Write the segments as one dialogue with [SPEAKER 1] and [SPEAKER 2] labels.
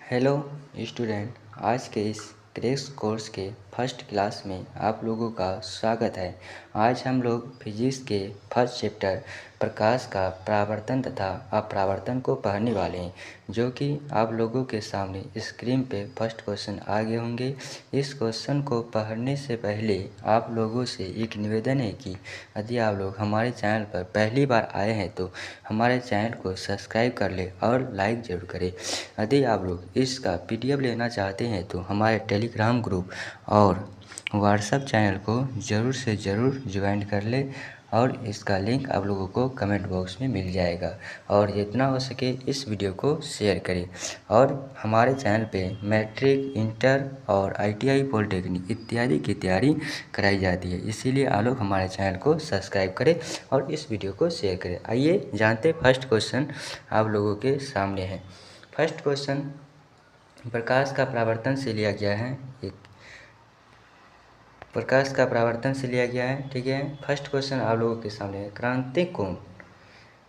[SPEAKER 1] Hello student, आज के इस क्रैश कोर्स के फर्स्ट क्लास में आप लोगों का स्वागत है। आज हम लोग फिजिक्स के फर्स्ट चैप्टर प्रकाश का परावर्तन तथा अपरावर्तन को पढ़ने वाले हैं, जो कि आप लोगों के सामने स्क्रीन पे फर्स्ट क्वेश्चन आ गए होंगे। इस क्वेश्चन को पढ़ने से पहले आप लोगों से एक निवेदन है कि यदि आप लोग हमारे चैनल पर पहली बार आए हैं तो हमारे चैनल को सब्सक्राइब कर ले और लाइक ज़रूर करें। यदि आप लोग इसका PDF लेना चाहते हैं तो हमारे टेलीग्राम ग्रुप और व्हाट्सएप चैनल को ज़रूर से ज़रूर ज्वाइन कर ले और इसका लिंक आप लोगों को कमेंट बॉक्स में मिल जाएगा। और जितना हो सके इस वीडियो को शेयर करें। और हमारे चैनल पे मैट्रिक, इंटर और ITI पॉलिटेक्निक इत्यादि की तैयारी कराई जाती है, इसीलिए आप लोग हमारे चैनल को सब्सक्राइब करें और इस वीडियो को शेयर करें। आइए जानते फर्स्ट क्वेश्चन आप लोगों के सामने है। फर्स्ट क्वेश्चन प्रकाश का परावर्तन से लिया गया है। प्रकाश का परावर्तन से लिया गया है, ठीक है। फर्स्ट क्वेश्चन आप लोगों के सामने है, क्रांति कोण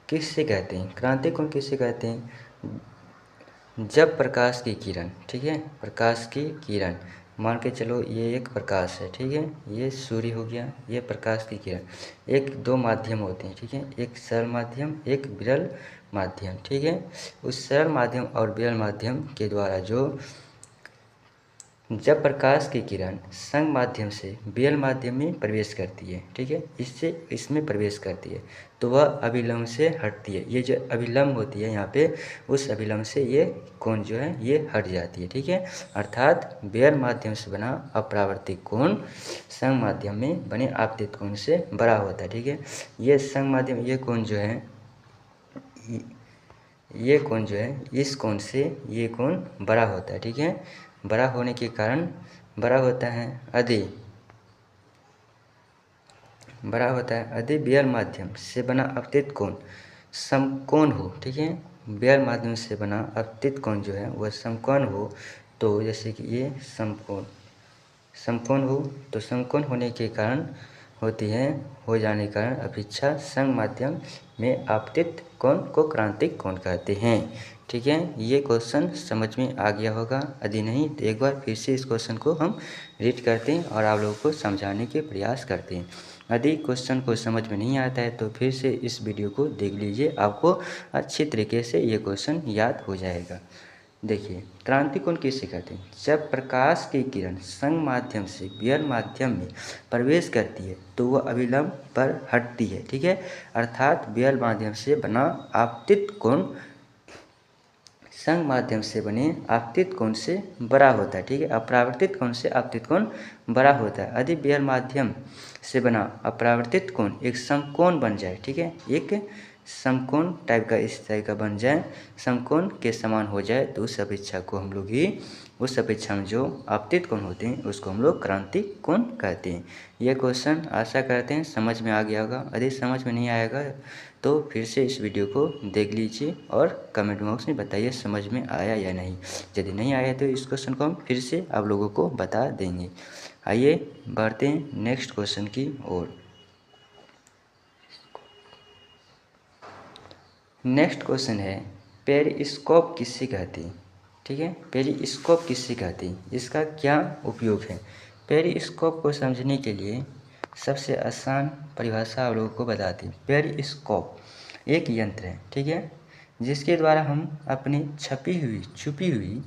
[SPEAKER 1] किससे कहते हैं? क्रांति कोण किससे कहते हैं? जब प्रकाश की किरण, ठीक है, प्रकाश की किरण मान के चलो ये एक प्रकाश है, ठीक है, ये सूर्य हो गया, ये प्रकाश की किरण। एक दो माध्यम होते हैं, ठीक है, एक सरल माध्यम, एक विरल माध्यम, ठीक है। उस सरल माध्यम और विरल माध्यम के द्वारा जब प्रकाश की किरण संग माध्यम से विरल माध्यम में प्रवेश करती है, ठीक है, इसमें प्रवेश करती है तो वह अभिलंब से हटती है। ये जो अभिलंब होती है यहाँ पे, उस अभिलंब से ये कोण जो है ये हट जाती है, ठीक है। अर्थात विरल माध्यम से बना अपरावर्तित कोण संग माध्यम में बने आपतित कोण से बड़ा होता है, ठीक है। ये संग माध्यम, ये कोण जो है, ये कोण जो है इस कोण से ये कोण बड़ा होता है, ठीक है। बड़ा होने के कारण बड़ा होता है यदि विरल माध्यम से बना अपतित कोण समकोण हो, ठीक है। विरल माध्यम से बना अपतित कोण जो है वह समकोण हो, तो जैसे कि ये समकोण हो, तो समकोण होने के कारण हो जाने के कारण अपेक्षा संग माध्यम में आपतित कोण को क्रांतिक कोण कहते हैं, ठीक है। ये क्वेश्चन समझ में आ गया होगा। यदि नहीं तो एक बार फिर से इस क्वेश्चन को हम रीड करते हैं और आप लोगों को समझाने के प्रयास करते हैं। यदि क्वेश्चन को समझ में नहीं आता है तो फिर से इस वीडियो को देख लीजिए, आपको अच्छी तरीके से ये क्वेश्चन याद हो जाएगा। देखिए, क्रांति कोण किससे कहते हैं? जब प्रकाश की किरण संग माध्यम से विरल माध्यम में प्रवेश करती है तो वह अभिलंब पर हटती है, ठीक है। अर्थात विरल माध्यम से बना आपतित कोण संग माध्यम से बने आपतित कोण से बड़ा होता है, ठीक है। अपरावर्तित कोण से आपतित कोण बड़ा होता है। यदि विरल माध्यम से बना अपरावर्तित कोण एक समकोण बन जाए, ठीक है, एक समकोण टाइप का इस तरह का बन जाए, समकोण के समान हो जाए, तो उस अपेक्षा को हम लोग ही उस अपेक्षा में जो आपतित कोण होते हैं उसको हम लोग क्रांतिक कोण कहते हैं। यह क्वेश्चन आशा करते हैं समझ में आ गया होगा। यदि समझ में नहीं आएगा तो फिर से इस वीडियो को देख लीजिए और कमेंट बॉक्स में बताइए समझ में आया या नहीं। यदि नहीं आया तो इस क्वेश्चन को हम फिर से आप लोगों को बता देंगे। आइए बढ़ते हैं नेक्स्ट क्वेश्चन की ओर। नेक्स्ट क्वेश्चन है, पेरिस्कोप किससे कहते हैं? ठीक है, पेरिस्कोप किससे कहते हैं, इसका क्या उपयोग है? पेरिस्कोप को समझने के लिए सबसे आसान परिभाषा आप लोगों को बताती है। पेरिस्कोप एक यंत्र है, ठीक है, जिसके द्वारा हम अपनी छुपी हुई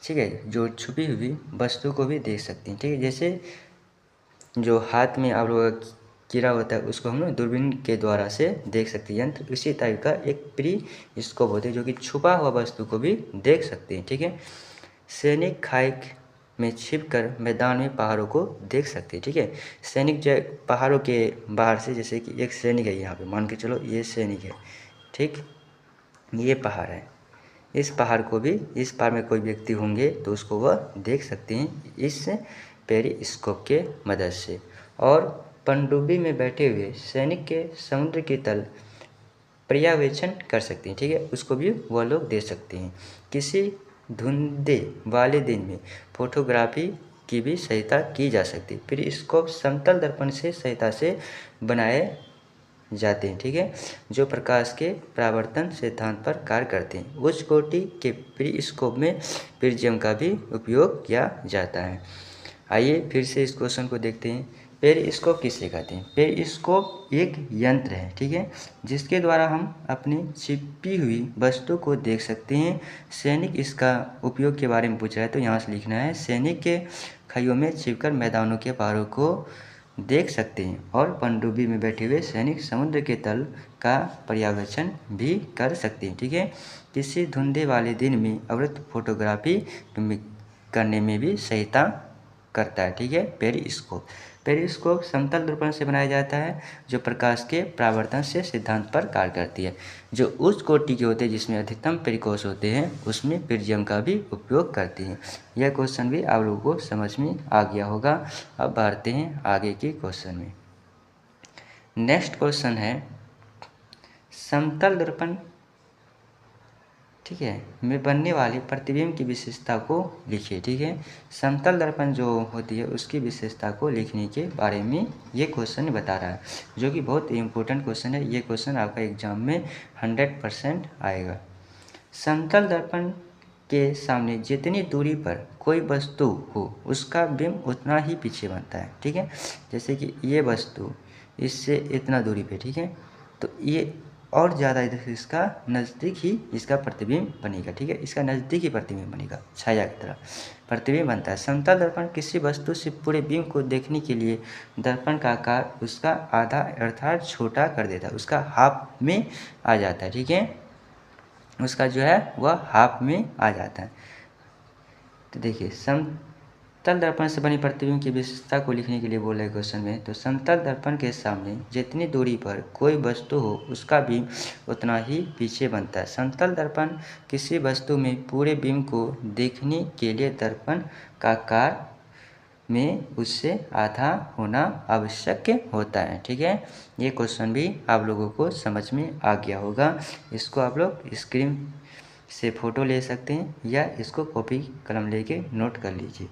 [SPEAKER 1] ठीक है, जो छुपी हुई वस्तु को भी देख सकते हैं, ठीक है। जैसे जो हाथ में आप लोगों का कीड़ा होता है उसको हम लोग दूरबीन के द्वारा से देख सकते हैं यंत्र, इसी टाइप का एक पेरिस्कोप होता है जो कि छुपा हुआ वस्तु को भी देख सकते हैं, ठीक है। सैनिक खाई में छिपकर मैदान में पहाड़ों को देख सकते हैं, ठीक है। सैनिक जो पहाड़ों के बाहर से, जैसे कि एक सैनिक है यहाँ पे, मान के चलो ये सैनिक है, ठीक, ये पहाड़ है, इस पहाड़ को भी, इस पहाड़ में कोई व्यक्ति होंगे तो उसको वह देख सकते हैं इस पेरिस्कोप के मदद से। और पनडुब्बी में बैठे हुए सैनिक के समुद्र के तल पर्यवेक्षण कर सकते हैं, ठीक है, उसको भी वह लोग देख सकते हैं। किसी धुंधे वाले दिन में फोटोग्राफी की भी सहायता की जा सकती है। पेरिस्कोप समतल दर्पण से सहायता से बनाए जाते हैं, ठीक है, जो प्रकाश के परावर्तन सिद्धांत पर कार्य करते हैं। उच्च कोटि के पेरिस्कोप में प्रिज्म का भी उपयोग किया जाता है। आइए फिर से इस क्वेश्चन को देखते हैं। पेरिस्कोप किसे कहते हैं? पेरिस्कोप एक यंत्र है, ठीक है, जिसके द्वारा हम अपनी छिपी हुई वस्तु को देख सकते हैं। सैनिक इसका उपयोग के बारे में पूछ रहा है तो यहाँ से लिखना है, सैनिक के खाइयों में छिपकर मैदानों के पहाड़ों को देख सकते हैं और पनडुब्बी में बैठे हुए सैनिक समुद्र के तल का पर्यवेक्षण भी कर सकते हैं, ठीक है। किसी धुंधे वाले दिन में अवृत फोटोग्राफी करने में भी सहायता करता है, ठीक है। पेरिस्कोप समतल दर्पण से बनाया जाता है जो प्रकाश के परावर्तन से सिद्धांत पर कार्य करती है। जो उच्च कोटि के होते हैं जिसमें अधिकतम पेरिकोस होते हैं उसमें प्रिज्म का भी उपयोग करती हैं। यह क्वेश्चन भी आप लोगों को समझ में आ गया होगा। अब बढ़ते हैं आगे के क्वेश्चन में। नेक्स्ट क्वेश्चन है समतल दर्पण, ठीक है, में बनने वाली प्रतिबिंब की विशेषता को लिखिए, ठीक है। समतल दर्पण जो होती है उसकी विशेषता को लिखने के बारे में ये क्वेश्चन बता रहा है, जो कि बहुत इम्पोर्टेंट क्वेश्चन है। ये क्वेश्चन आपका एग्जाम में 100% आएगा। समतल दर्पण के सामने जितनी दूरी पर कोई वस्तु हो उसका बिंब उतना ही पीछे बनता है, ठीक है। जैसे कि ये वस्तु इससे इतना दूरी पे, ठीक है, तो ये और ज़्यादा इधर इसका नज़दीक ही इसका प्रतिबिंब बनेगा, ठीक है, इसका नज़दीक ही प्रतिबिंब बनेगा, छाया की तरह प्रतिबिंब बनता है। समतल दर्पण किसी वस्तु से पूरे बिंब को देखने के लिए दर्पण का आकार उसका आधा अर्थात छोटा कर देता है, उसका हाफ में आ जाता है, ठीक है, उसका जो है वह हाफ में आ जाता है। तो देखिए समतल दर्पण से बनी प्रतिबिंब की विशेषता को लिखने के लिए बोला है क्वेश्चन में। तो समतल दर्पण के सामने जितनी दूरी पर कोई वस्तु हो उसका बिंब उतना ही पीछे बनता है। समतल दर्पण किसी वस्तु में पूरे बिंब को देखने के लिए दर्पण का आकार में उससे आधा होना आवश्यक होता है, ठीक है। ये क्वेश्चन भी आप लोगों को समझ में आ गया होगा। इसको आप लोग स्क्रीन से फ़ोटो ले सकते हैं या इसको कॉपी कलम लेके नोट कर लीजिए।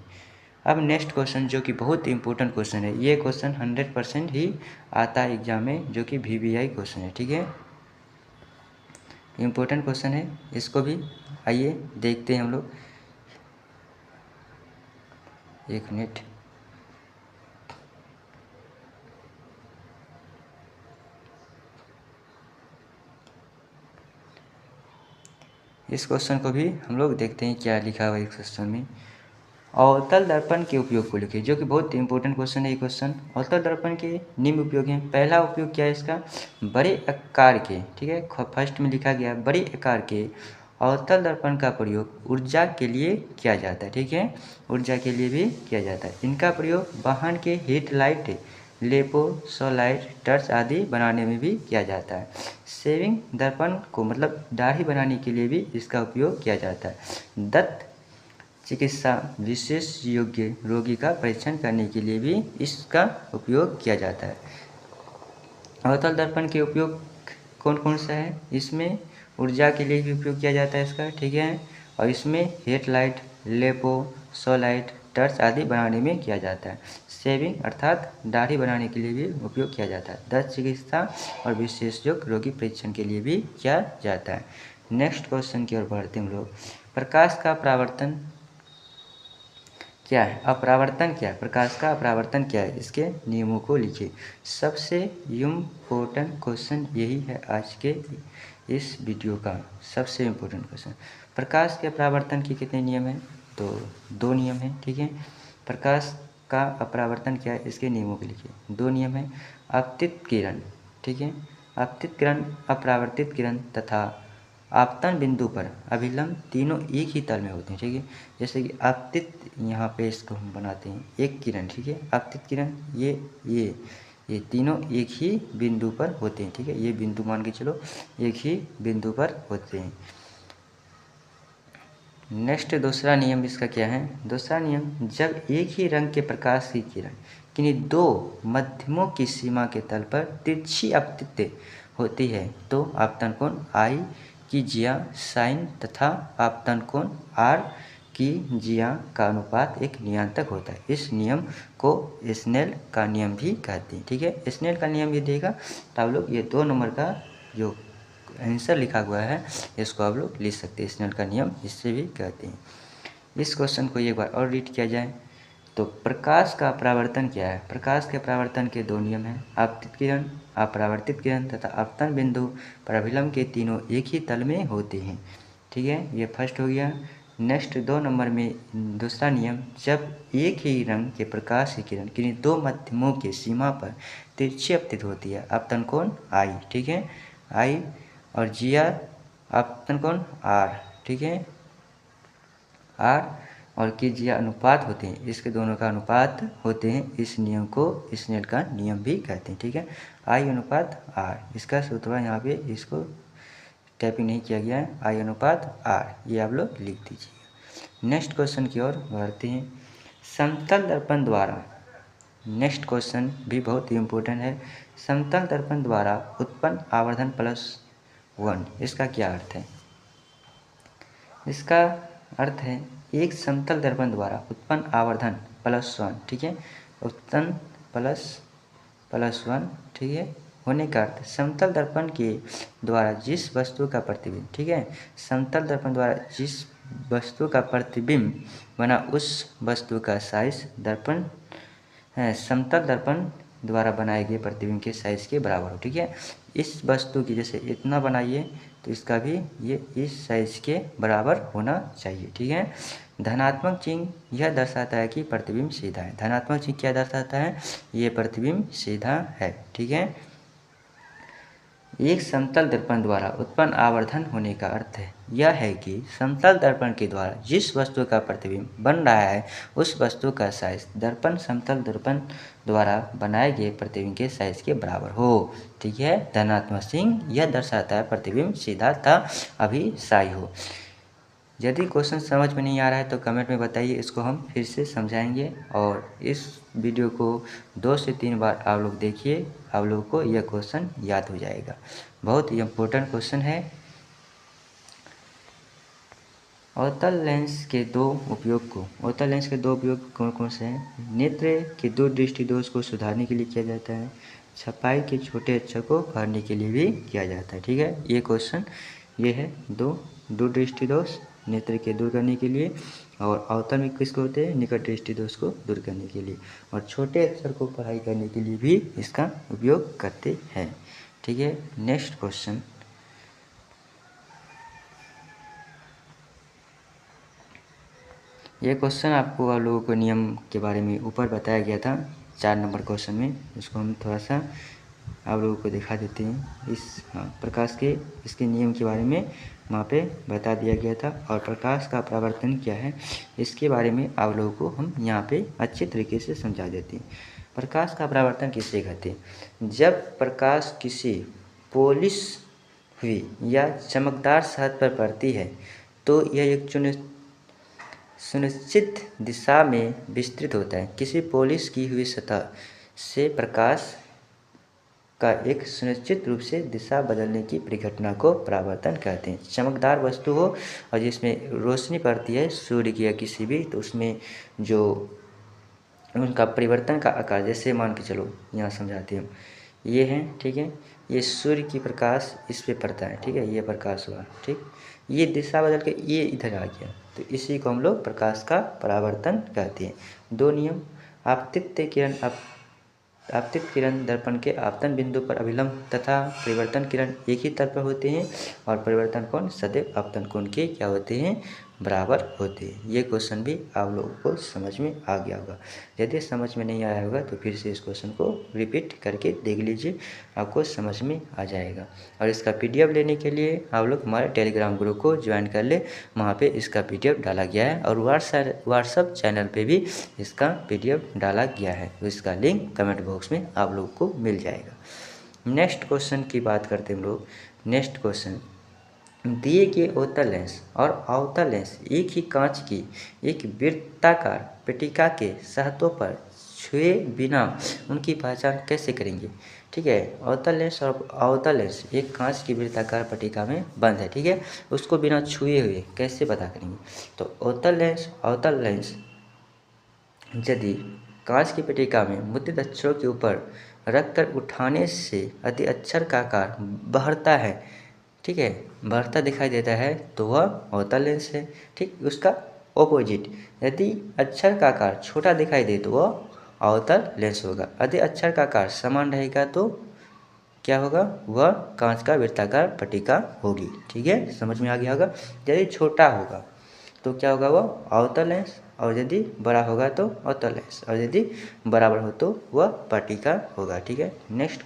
[SPEAKER 1] अब नेक्स्ट क्वेश्चन जो कि बहुत इंपॉर्टेंट क्वेश्चन है, ये क्वेश्चन 100% ही आता है एग्जाम में, जो कि VBI क्वेश्चन है, ठीक है, इम्पोर्टेंट क्वेश्चन है। इसको भी आइए देखते हैं हम लोग। एक मिनट, इस क्वेश्चन को भी हम लोग देखते हैं क्या लिखा हुआ है इस क्वेश्चन में। अवतल दर्पण के उपयोग को लिखिए, जो कि बहुत इंपॉर्टेंट क्वेश्चन है ये क्वेश्चन। अवतल दर्पण के निम्न उपयोग हैं। पहला उपयोग क्या है इसका? बड़े आकार के, ठीक है, फर्स्ट में लिखा गया बड़े आकार के अवतल दर्पण का प्रयोग ऊर्जा के लिए किया जाता है, ठीक है, ऊर्जा के लिए भी किया जाता है। इनका प्रयोग वाहन के हेडलाइट, लेपो, सॉलाइट, टर्च आदि बनाने में भी किया जाता है। शेविंग दर्पण को मतलब दाढ़ी बनाने के लिए भी इसका उपयोग किया जाता है। दंत चिकित्सा विशेष योग्य रोगी का परीक्षण करने के लिए भी इसका उपयोग किया जाता है। अवतल दर्पण के उपयोग कौन कौन सा है? इसमें ऊर्जा के लिए भी उपयोग किया जाता है इसका, ठीक है, और इसमें हेडलाइट, लेपो, सॉलाइट, टर्च आदि बनाने में किया जाता है। शेविंग अर्थात दाढ़ी बनाने के लिए भी उपयोग किया जाता है। दंत चिकित्सा और विशेषज्ञ रोगी परीक्षण के लिए भी किया जाता है। नेक्स्ट क्वेश्चन की ओर बढ़ते हम लोग। प्रकाश का परावर्तन क्या है? अपरावर्तन क्या है? प्रकाश का अपरावर्तन क्या है? इसके नियमों को लिखिए। सबसे इम्पोर्टेंट क्वेश्चन यही है आज के इस वीडियो का सबसे इम्पोर्टेंट क्वेश्चन। प्रकाश के अपरावर्तन के कितने नियम हैं? तो 2 नियम हैं, ठीक है। प्रकाश का अपरावर्तन क्या है? इसके नियमों को लिखिए। 2 नियम हैं। आपतित किरण, ठीक है, आपतित किरण, अपरावर्तित किरण तथा आपतन बिंदु पर अभिलंब तीनों एक ही तल में होते हैं, ठीक है। जैसे कि आपतित, यहाँ पे इसको हम बनाते हैं एक किरण, ठीक है, आपतित किरण ये तीनों एक ही बिंदु पर होते हैं, ठीक है, ये बिंदु मान के चलो एक ही बिंदु पर होते हैं। नेक्स्ट दूसरा नियम इसका क्या है? दूसरा नियम, जब एक ही रंग के प्रकाश की किरण किन्हीं 2 मध्यमों की सीमा के तल पर तिरछी आपतित होती है तो आपतन कोण I की जिया साइन तथा आपतन कोण R की जिया का अनुपात एक नियंत्रक होता है। इस नियम को स्नेल का नियम भी कहते हैं। ठीक है, स्नेल का नियम ये देगा तो आप लोग ये 2 नंबर का जो आंसर लिखा हुआ है इसको आप लोग लिख सकते हैं। स्नेल का नियम इससे भी कहते हैं। इस क्वेश्चन को एक बार और रीड किया जाए तो प्रकाश का परावर्तन क्या है। प्रकाश के परावर्तन के 2 नियम हैं, आपतित किरण, अपरावर्तित किरण तथा आपतन बिंदु पर अभिलंब के तीनों एक ही तल में होते हैं। ठीक है, ये फर्स्ट हो गया। नेक्स्ट 2 नंबर में दूसरा नियम, जब एक ही रंग के प्रकाश की किरण किन्हीं 2 माध्यमों के सीमा पर तिरछी अपतित होती है, आपतन कोण आई। ठीक है, आई और जिया आपतन कोण आर। ठीक है, आर और की जिया अनुपात होते हैं, इसके दोनों का अनुपात होते हैं। इस नियम को स्नेल का नियम भी कहते हैं। ठीक है, आई अनुपात आर, इसका सूत्र यहाँ पे इसको टाइपिंग नहीं किया गया है, आई अनुपात आर, ये आप लोग लिख दीजिए। नेक्स्ट क्वेश्चन की ओर बढ़ते हैं। समतल दर्पण द्वारा, नेक्स्ट क्वेश्चन भी बहुत ही इम्पोर्टेंट है। समतल दर्पण द्वारा उत्पन्न आवर्धन +1, इसका क्या अर्थ है। इसका अर्थ है एक समतल दर्पण द्वारा उत्पन्न आवर्धन +1। ठीक है, उत्पन्न +1। ठीक है, होने का अर्थ समतल दर्पण के द्वारा जिस वस्तु का प्रतिबिंब, ठीक है, समतल दर्पण द्वारा जिस वस्तु का प्रतिबिंब बना उस वस्तु का साइज दर्पण समतल दर्पण द्वारा बनाए गए प्रतिबिंब के साइज के बराबर हो। ठीक है, इस वस्तु की जैसे इतना बनाइए तो इसका भी ये इस साइज के बराबर होना चाहिए। ठीक है, धनात्मक चिन्ह यह दर्शाता है कि प्रतिबिंब सीधा है। धनात्मक चिन्ह क्या दर्शाता है, ये प्रतिबिंब सीधा है। ठीक है, एक समतल दर्पण द्वारा उत्पन्न आवर्धन होने का अर्थ है यह है कि समतल दर्पण के द्वारा जिस वस्तु का प्रतिबिंब बन रहा है उस वस्तु का साइज दर्पण समतल दर्पण द्वारा बनाए गए प्रतिबिंब के साइज के बराबर हो। ठीक है, धनात्मक चिन्ह यह दर्शाता है प्रतिबिंब सीधा था अभिसाई हो। यदि क्वेश्चन समझ में नहीं आ रहा है तो कमेंट में बताइए, इसको हम फिर से समझाएंगे। और इस वीडियो को 2 से 3 बार आप लोग देखिए, आप लोगों को यह क्वेश्चन याद हो जाएगा। बहुत ही इम्पोर्टेंट क्वेश्चन है। अवतल लेंस के 2 उपयोग कौन कौन से हैं। नेत्र के दूरदृष्टि दोष को सुधारने के लिए किया जाता है। छपाई के छोटे अक्षर को पढ़ने के लिए भी किया जाता है। ठीक है, ये क्वेश्चन ये है। दूरदृष्टि दोष नेत्र के दूर करने के लिए, और अवतल में किसको होते हैं, निकट दृष्टि दोष को दूर करने के लिए, और छोटे अक्षर को पढ़ाई करने के लिए भी इसका उपयोग करते हैं। ठीक है, नेक्स्ट क्वेश्चन, ये क्वेश्चन आपको आप लोगों को नियम के बारे में ऊपर बताया गया था 4 नंबर क्वेश्चन में। इसको हम थोड़ा सा आप लोगों को दिखा देते हैं। इस प्रकाश के इसके नियम के बारे में वहाँ पे बता दिया गया था, और प्रकाश का परावर्तन क्या है इसके बारे में आप लोगों को हम यहाँ पे अच्छे तरीके से समझा देते हैं। प्रकाश का परावर्तन किसे कहते हैं, जब प्रकाश किसी पॉलिश हुई या चमकदार सतह पर पड़ती है तो यह एक सुनिश्चित दिशा में विस्तृत होता है। किसी पॉलिश की हुई सतह से प्रकाश का एक सुनिश्चित रूप से दिशा बदलने की परिघटना को परावर्तन कहते हैं। चमकदार वस्तु हो और जिसमें रोशनी पड़ती है सूर्य की या किसी भी, तो उसमें जो उनका परिवर्तन का आकार, जैसे मान के चलो यहाँ समझाते हैं, ये है। ठीक है, ये सूर्य की प्रकाश इस पे पड़ता है। ठीक है, ये प्रकाश हुआ, ठीक, ये दिशा बदल के ये इधर आ गया, तो इसी को हम लोग प्रकाश का परावर्तन कहते हैं। 2 नियम, आपतित किरण दर्पण के आपतन बिंदु पर अभिलंब तथा परिवर्तन किरण एक ही तल पर होते हैं, और परिवर्तन कोण सदैव आपतन कोण के क्या होते हैं, बराबर होते हैं। ये क्वेश्चन भी आप लोगों को समझ में आ गया होगा। यदि समझ में नहीं आया होगा तो फिर से इस क्वेश्चन को रिपीट करके देख लीजिए, आपको समझ में आ जाएगा। और इसका PDF लेने के लिए आप लोग हमारे टेलीग्राम ग्रुप को ज्वाइन कर ले, वहाँ पे इसका PDF डाला गया है, और व्हाट्सएप चैनल पे भी इसका PDF डाला गया है, तो इसका लिंक कमेंट बॉक्स में आप लोग को मिल जाएगा। नेक्स्ट क्वेश्चन की बात करते हैं हम लोग। नेक्स्ट क्वेश्चन, दिए गए अवतल लेंस और अवतल लेंस एक ही कांच की एक वृत्ताकार पट्टिका के सतहों पर छुए बिना उनकी पहचान कैसे करेंगे। ठीक है। अवतल लेंस और अवतल लेंस एक कांच की वृत्ताकार पट्टिका में बंद है, ठीक है। उसको बिना छुए हुए कैसे पता करेंगे? तो अवतल लेंस यदि कांच की पट्टिका में मुद्रित अक्षरों के ऊपर रखकर उठाने से यदि अक्षर का आकार बढ़ता है, ठीक है, बढ़ता दिखाई देता है तो वह अवतल लेंस है। ठीक, उसका ऑपोजिट, यदि अक्षर का आकार छोटा दिखाई दे तो वह अवतल लेंस होगा। यदि अक्षर का आकार समान रहेगा तो क्या होगा? वह कांच का वृत्ताकार पट्टिका होगी। ठीक है, समझ में आ गया होगा। यदि छोटा होगा तो क्या होगा? वह अवतल लेंस, और यदि बड़ा होगा तो अवतल लेंस, और यदि बराबर हो तो वह पट्टिका होगा। ठीक है। नेक्स्ट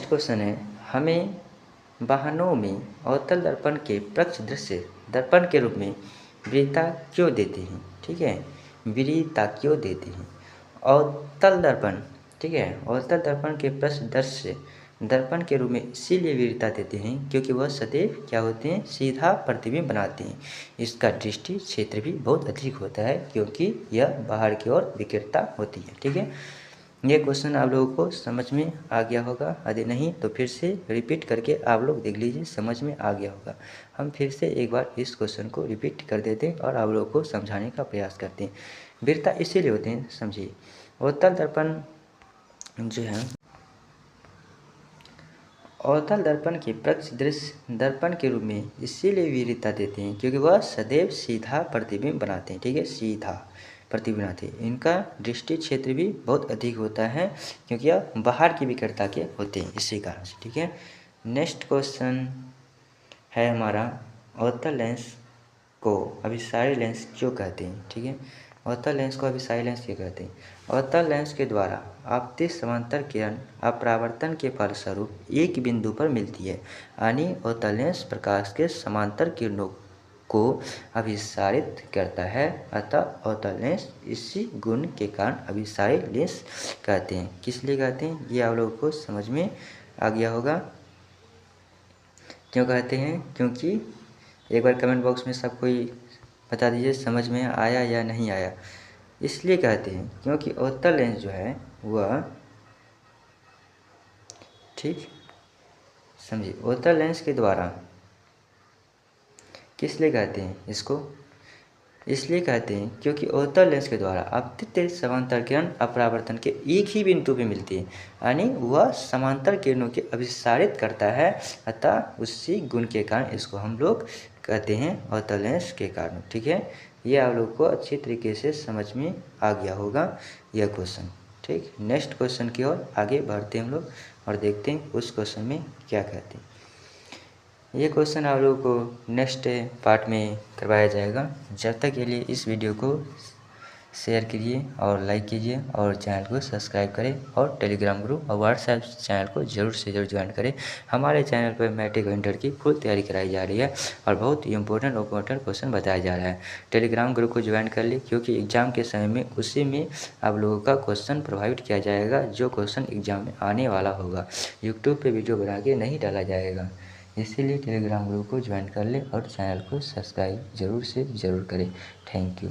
[SPEAKER 1] क्वेश्चन है, हमें वाहनों में अवतल दर्पण के प्रत्यक्ष दृश्य दर्पण के रूप में वरीयता क्यों देते हैं? ठीक है, वरीयता क्यों देते हैं? अवतल दर्पण, ठीक है, अवतल दर्पण के प्रत्यक्ष दृश्य दर्पण के रूप में इसीलिए वरीयता देते हैं क्योंकि वह सदैव क्या होते हैं? सीधा प्रतिबिंब बनाते हैं। इसका दृष्टि क्षेत्र भी बहुत अधिक होता है क्योंकि यह बाहर की ओर विकृतता होती है। ठीक है, ये क्वेश्चन आप लोगों को समझ में आ गया होगा। यदि नहीं तो फिर से रिपीट करके आप लोग देख लीजिए, समझ में आ गया होगा। हम फिर से एक बार इस क्वेश्चन को रिपीट कर देते हैं और आप लोगों को समझाने का प्रयास करते हैं। वरीयता इसीलिए होते हैं, समझिए। अवतल दर्पण जो है, अवतल दर्पण के प्रत्यक्ष दृश्य दर्पण के रूप में इसीलिए वरीयता देते हैं क्योंकि वह सदैव सीधा प्रतिबिंब बनाते हैं। ठीक है, सीधा प्रतिबिंब बनाते हैं। इनका दृष्टि क्षेत्र भी बहुत अधिक होता है क्योंकि यह बाहर की विकृतता के होते हैं, इसी कारण से। ठीक है। नेक्स्ट क्वेश्चन है हमारा, अवतल लेंस को अभिसारी लेंस क्यों कहते हैं? ठीक है, अवतल लेंस को अभिसारी लेंस क्यों कहते हैं? अवतल लेंस के द्वारा आपतित समांतर किरण अपरावर्तन के फलस्वरूप एक बिंदु पर मिलती है, यानी अवतल लेंस प्रकाश के समांतर किरणों को अभिसारित करता है, अतः अवतल लेंस इसी गुण के कारण अभिसारी लेंस कहते हैं। किस लिए कहते हैं ये आप लोगों को समझ में आ गया होगा। क्यों कहते हैं? क्योंकि एक बार कमेंट बॉक्स में सब कोई बता दीजिए समझ में आया या नहीं आया। इसलिए कहते हैं क्योंकि अवतल लेंस जो है वह, ठीक समझिए, अवतल लेंस के द्वारा किस लिए कहते हैं इसको? इसलिए कहते हैं क्योंकि अवतल लेंस के द्वारा आपतित समांतर किरण अपरावर्तन के एक ही बिंदु पे मिलती है, यानी वह समांतर किरणों के अभिसारित करता है, अतः उसी गुण के कारण इसको हम लोग कहते हैं अवतल लेंस के कारण। ठीक है, ये आप लोग को अच्छी तरीके से समझ में आ गया होगा यह क्वेश्चन। ठीक, नेक्स्ट क्वेश्चन की ओर आगे बढ़ते हैं हम लोग और देखते हैं उस क्वेश्चन में क्या कहते हैं। ये क्वेश्चन आप लोगों को नेक्स्ट पार्ट में करवाया जाएगा। जब तक के लिए इस वीडियो को शेयर कीजिए और लाइक कीजिए और चैनल को सब्सक्राइब करें और टेलीग्राम ग्रुप और व्हाट्सएप चैनल को ज़रूर से ज़रूर ज्वाइन करें। हमारे चैनल पर मैट्रिक और इंटर की फुल तैयारी कराई जा रही है और बहुत ही इंपॉर्टेंट क्वेश्चन बताया जा रहा है। टेलीग्राम ग्रुप को ज्वाइन कर ले क्योंकि एग्ज़ाम के समय में उसी में आप लोगों का क्वेश्चन प्रोवाइड किया जाएगा जो क्वेश्चन एग्ज़ाम में आने वाला होगा। यूट्यूब पर वीडियो बना के नहीं डाला जाएगा, इसीलिए टेलीग्राम ग्रुप को ज्वाइन कर ले और चैनल को सब्सक्राइब ज़रूर से ज़रूर करें। Thank you.